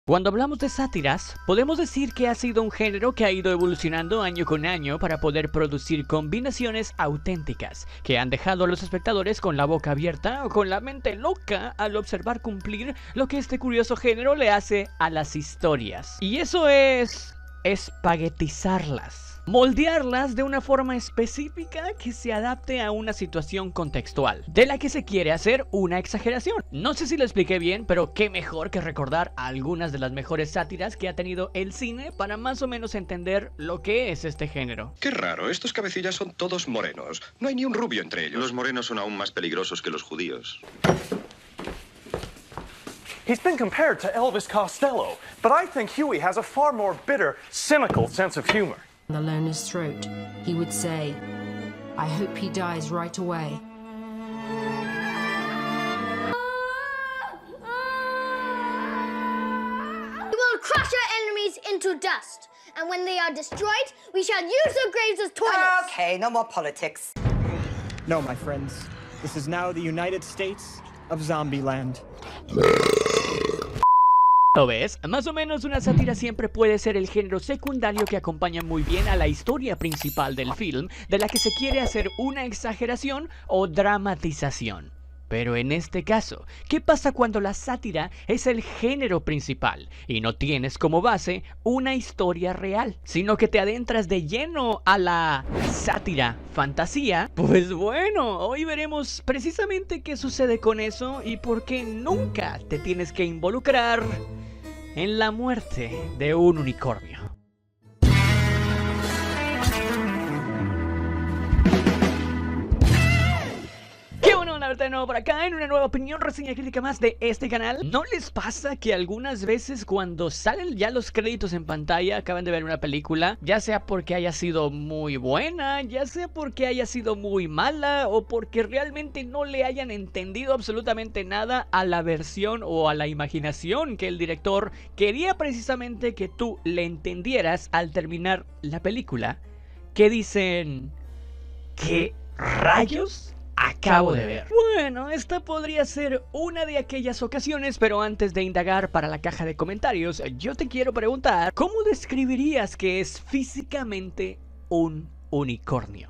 Cuando hablamos de sátiras, podemos decir que ha sido un género que ha ido evolucionando año con año para poder producir combinaciones auténticas, que han dejado a los espectadores con la boca abierta o con la mente loca al observar cumplir lo que este curioso género le hace a las historias. Y eso es espaguetizarlas. Moldearlas de una forma específica que se adapte a una situación contextual, de la que se quiere hacer una exageración. No sé si lo expliqué bien, pero qué mejor que recordar algunas de las mejores sátiras que ha tenido el cine para más o menos entender lo que es este género. Qué raro, estos cabecillas son todos morenos. No hay ni un rubio entre ellos. Los morenos son aún más peligrosos que los judíos. He's been compared to Elvis Costello, but I think Huey has a far more bitter, cynical sense of humor. The learner's throat, he would say, "I hope he dies right away." We will crush our enemies into dust, and when they are destroyed, we shall use their graves as toilets. Okay, no more politics. No, my friends. This is now the United States of Zombieland. ¿Lo ves? Más o menos una sátira siempre puede ser el género secundario que acompaña muy bien a la historia principal del film, de la que se quiere hacer una exageración o dramatización. Pero en este caso, ¿qué pasa cuando la sátira es el género principal y no tienes como base una historia real, sino que te adentras de lleno a la sátira fantasía? Pues bueno, hoy veremos precisamente qué sucede con eso y por qué nunca te tienes que involucrar en la muerte de un unicornio. De nuevo por acá en una nueva opinión, reseña crítica más de este canal. ¿No les pasa que algunas veces cuando salen ya los créditos en pantalla acaban de ver una película, ya sea porque haya sido muy buena, ya sea porque haya sido muy mala o porque realmente no le hayan entendido absolutamente nada a la versión o a la imaginación que el director quería precisamente que tú le entendieras al terminar la película? Que dicen, ¿qué rayos acabo de ver? Bueno, esta podría ser una de aquellas ocasiones, pero antes de indagar para la caja de comentarios, yo te quiero preguntar, ¿cómo describirías que es físicamente un unicornio?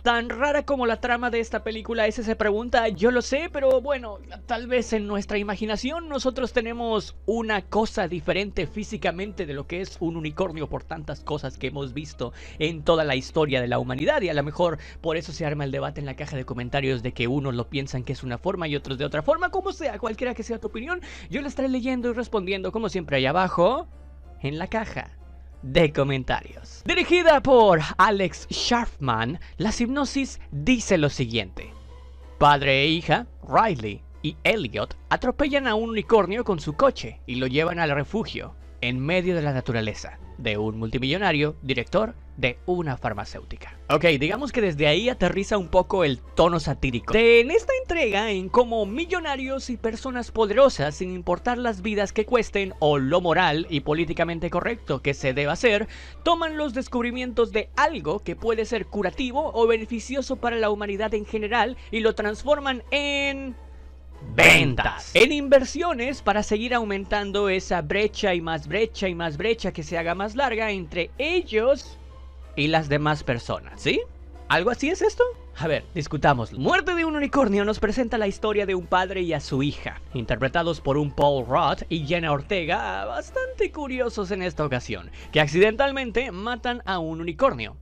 Tan rara como la trama de esta película es, se pregunta, yo lo sé, pero bueno, tal vez en nuestra imaginación nosotros tenemos una cosa diferente físicamente de lo que es un unicornio por tantas cosas que hemos visto en toda la historia de la humanidad, y a lo mejor por eso se arma el debate en la caja de comentarios de que unos lo piensan que es una forma y otros de otra forma. Como sea, cualquiera que sea tu opinión, yo la estaré leyendo y respondiendo como siempre ahí abajo en la caja de comentarios. Dirigida por Alex Sharfman, la hipnosis dice lo siguiente: padre e hija, Riley y Elliot, atropellan a un unicornio con su coche y lo llevan al refugio en medio de la naturaleza de un multimillonario director de una farmacéutica. Ok, digamos que desde ahí aterriza un poco el tono satírico en esta entrega, en cómo millonarios y personas poderosas, sin importar las vidas que cuesten o lo moral y políticamente correcto que se deba hacer, toman los descubrimientos de algo que puede ser curativo o beneficioso para la humanidad en general y lo transforman en ventas, en inversiones para seguir aumentando esa brecha y más brecha y más brecha que se haga más larga entre ellos y las demás personas, ¿sí? ¿Algo así es esto? A ver, discutamos. Muerte de un unicornio nos presenta la historia de un padre y a su hija, interpretados por un Paul Rudd y Jenna Ortega, bastante curiosos en esta ocasión, que accidentalmente matan a un unicornio.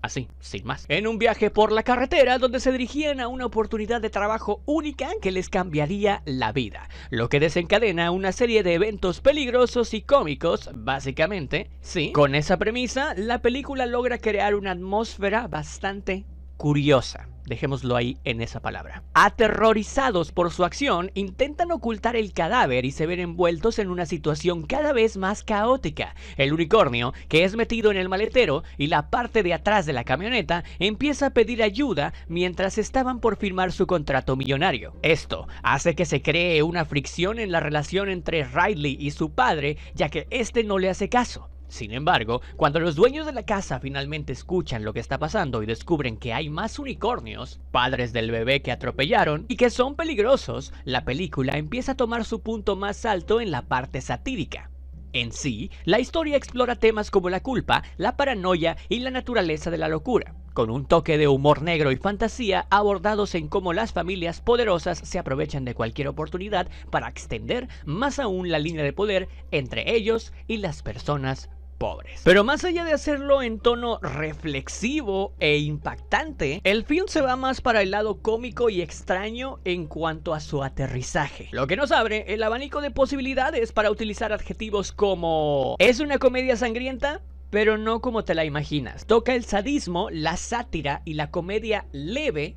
Así, sin más. En un viaje por la carretera donde se dirigían a una oportunidad de trabajo única que les cambiaría la vida, lo que desencadena una serie de eventos peligrosos y cómicos, básicamente, sí. Con esa premisa, la película logra crear una atmósfera bastante curiosa. Dejémoslo ahí en esa palabra. Aterrorizados por su acción, intentan ocultar el cadáver y se ven envueltos en una situación cada vez más caótica. El unicornio, que es metido en el maletero y la parte de atrás de la camioneta, empieza a pedir ayuda mientras estaban por firmar su contrato millonario. Esto hace que se cree una fricción en la relación entre Riley y su padre, ya que este no le hace caso. Sin embargo, cuando los dueños de la casa finalmente escuchan lo que está pasando y descubren que hay más unicornios, padres del bebé que atropellaron, y que son peligrosos, la película empieza a tomar su punto más alto en la parte satírica. En sí, la historia explora temas como la culpa, la paranoia y la naturaleza de la locura, con un toque de humor negro y fantasía abordados en cómo las familias poderosas se aprovechan de cualquier oportunidad para extender más aún la línea de poder entre ellos y las personas pobres. Pero más allá de hacerlo en tono reflexivo e impactante, el film se va más para el lado cómico y extraño en cuanto a su aterrizaje, lo que nos abre el abanico de posibilidades para utilizar adjetivos como ¿es una comedia sangrienta? Pero no como te la imaginas. Toca el sadismo, la sátira y la comedia leve,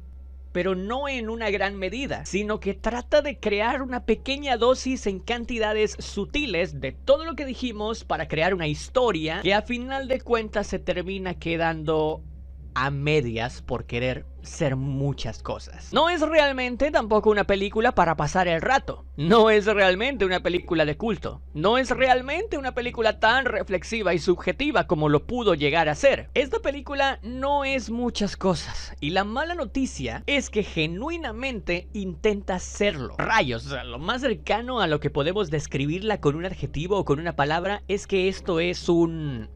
pero no en una gran medida, sino que trata de crear una pequeña dosis en cantidades sutiles de todo lo que dijimos para crear una historia que a final de cuentas se termina quedando a medias por querer ser muchas cosas. No es realmente tampoco una película para pasar el rato. No es realmente una película de culto. No es realmente una película tan reflexiva y subjetiva como lo pudo llegar a ser. Esta película no es muchas cosas. Y la mala noticia es que genuinamente intenta serlo. Rayos, o sea, lo más cercano a lo que podemos describirla con un adjetivo o con una palabra es que esto es un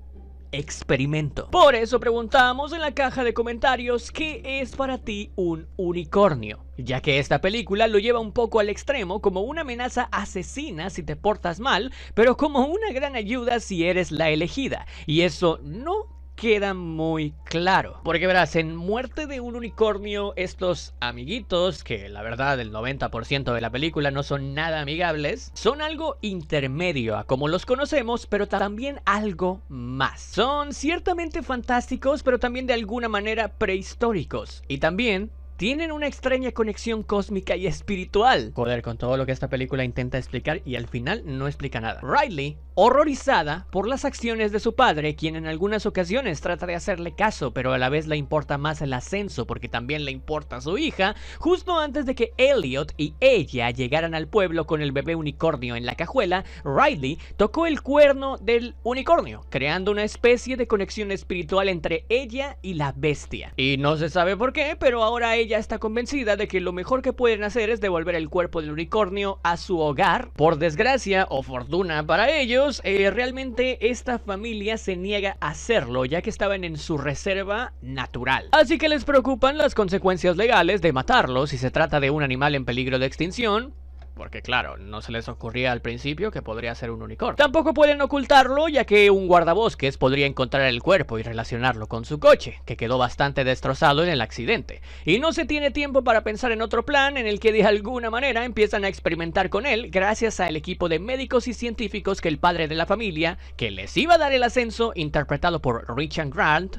experimento. Por eso preguntamos en la caja de comentarios ¿qué es para ti un unicornio? Ya que esta película lo lleva un poco al extremo como una amenaza asesina si te portas mal, pero como una gran ayuda si eres la elegida. Y eso no queda muy claro, porque verás, en Muerte de un unicornio, estos amiguitos, que la verdad el 90% de la película no son nada amigables, son algo intermedio a como los conocemos, pero también algo más. Son ciertamente fantásticos, pero también de alguna manera prehistóricos, y también tienen una extraña conexión cósmica y espiritual. Joder, con todo lo que esta película intenta explicar y al final no explica nada. Riley, horrorizada por las acciones de su padre, quien en algunas ocasiones trata de hacerle caso, pero a la vez le importa más el ascenso porque también le importa a su hija, justo antes de que Elliot y ella llegaran al pueblo con el bebé unicornio en la cajuela, Riley tocó el cuerno del unicornio, creando una especie de conexión espiritual entre ella y la bestia. Y no se sabe por qué, pero ahora ella está convencida de que lo mejor que pueden hacer es devolver el cuerpo del unicornio a su hogar. Por desgracia o fortuna para ellos, realmente esta familia se niega a hacerlo, ya que estaban en su reserva natural. Así que les preocupan las consecuencias legales de matarlo si se trata de un animal en peligro de extinción. Porque claro, no se les ocurría al principio que podría ser un unicornio. Tampoco pueden ocultarlo, ya que un guardabosques podría encontrar el cuerpo y relacionarlo con su coche, que quedó bastante destrozado en el accidente. Y no se tiene tiempo para pensar en otro plan en el que de alguna manera empiezan a experimentar con él gracias al equipo de médicos y científicos que el padre de la familia, que les iba a dar el ascenso, interpretado por Richard Grant,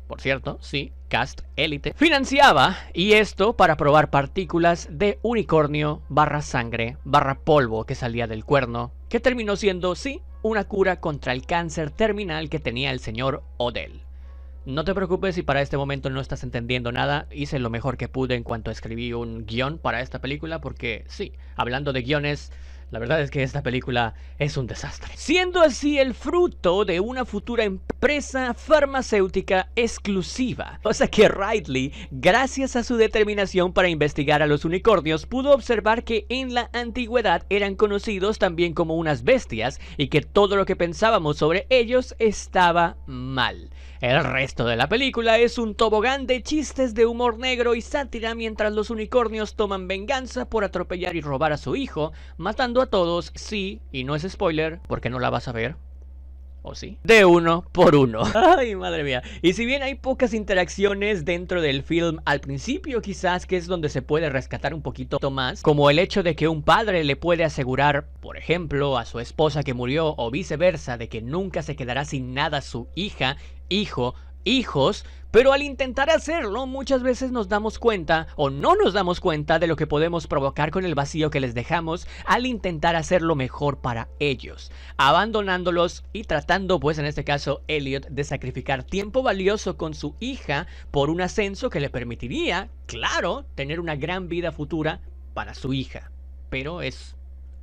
por cierto, sí, cast élite, financiaba, y esto para probar partículas de unicornio / sangre / polvo que salía del cuerno, que terminó siendo, sí, una cura contra el cáncer terminal que tenía el señor Odell. No te preocupes si para este momento no estás entendiendo nada, hice lo mejor que pude en cuanto escribí un guión para esta película, porque sí, hablando de guiones, la verdad es que esta película es un desastre. Siendo así el fruto de una futura empresa farmacéutica exclusiva. O sea que Riley, gracias a su determinación para investigar a los unicornios, pudo observar que en la antigüedad eran conocidos también como unas bestias y que todo lo que pensábamos sobre ellos estaba mal. El resto de la película es un tobogán de chistes de humor negro y sátira mientras los unicornios toman venganza por atropellar y robar a su hijo, matando a todos, sí, y no es spoiler, porque no la vas a ver. ¿O sí? De uno por uno. Ay, madre mía. Y si bien hay pocas interacciones dentro del film, al principio quizás que es donde se puede rescatar un poquito más, como el hecho de que un padre le puede asegurar, por ejemplo, a su esposa que murió o viceversa, de que nunca se quedará sin nada su hija, hijo, hijos, pero al intentar hacerlo muchas veces nos damos cuenta o no nos damos cuenta de lo que podemos provocar con el vacío que les dejamos al intentar hacerlo mejor para ellos, abandonándolos y tratando, pues en este caso Elliot, de sacrificar tiempo valioso con su hija por un ascenso que le permitiría, claro, tener una gran vida futura para su hija, pero es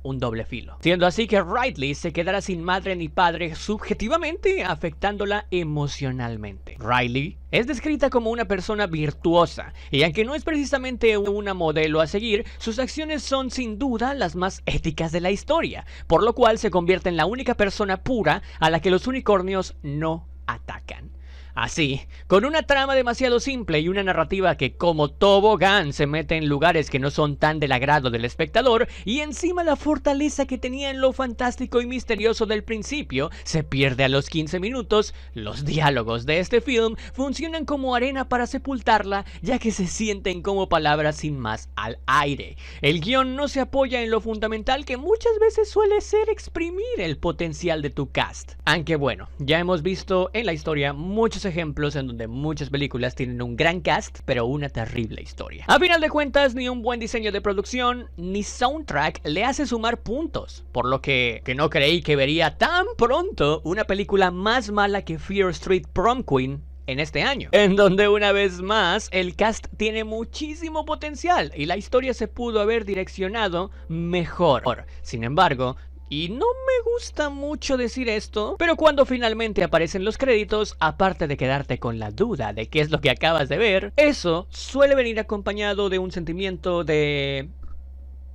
un doble filo. Siendo así que Riley se quedará sin madre ni padre subjetivamente, afectándola emocionalmente. Riley es descrita como una persona virtuosa, y aunque no es precisamente una modelo a seguir, sus acciones son sin duda las más éticas de la historia, por lo cual se convierte en la única persona pura a la que los unicornios no atacan. Así, con una trama demasiado simple y una narrativa que como tobogán se mete en lugares que no son tan del agrado del espectador, y encima la fortaleza que tenía en lo fantástico y misterioso del principio se pierde a los 15 minutos, los diálogos de este film funcionan como arena para sepultarla, ya que se sienten como palabras sin más al aire. El guión no se apoya en lo fundamental que muchas veces suele ser exprimir el potencial de tu cast. Aunque bueno, ya hemos visto en la historia muchos ejemplos en donde muchas películas tienen un gran cast, pero una terrible historia. A final de cuentas, ni un buen diseño de producción, ni soundtrack le hace sumar puntos, por lo que no creí que vería tan pronto una película más mala que Fear Street Prom Queen en este año, en donde una vez más el cast tiene muchísimo potencial y la historia se pudo haber direccionado mejor. Sin embargo, y no me gusta mucho decir esto, pero cuando finalmente aparecen los créditos, aparte de quedarte con la duda de qué es lo que acabas de ver, eso suele venir acompañado de un sentimiento de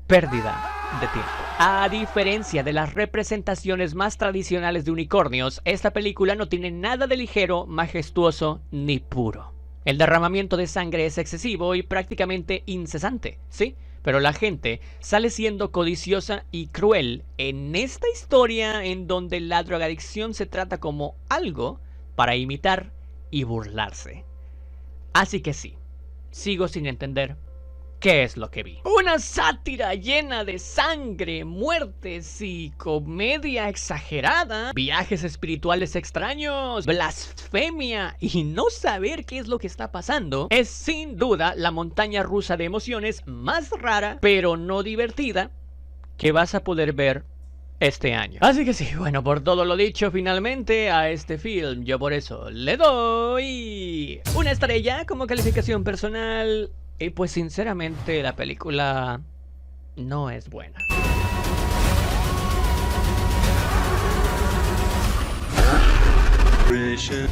pérdida de tiempo. A diferencia de las representaciones más tradicionales de unicornios, esta película no tiene nada de ligero, majestuoso ni puro. El derramamiento de sangre es excesivo y prácticamente incesante, ¿sí? Pero la gente sale siendo codiciosa y cruel en esta historia en donde la drogadicción se trata como algo para imitar y burlarse. Así que sí, sigo sin entender qué es lo que vi. Una sátira llena de sangre, muertes y comedia exagerada, viajes espirituales extraños, blasfemia y no saber qué es lo que está pasando, es sin duda la montaña rusa de emociones más rara, pero no divertida, que vas a poder ver este año. Así que sí, bueno, por todo lo dicho, finalmente a este film yo por eso le doy una estrella como calificación personal. Y pues sinceramente la película no es buena. Precious.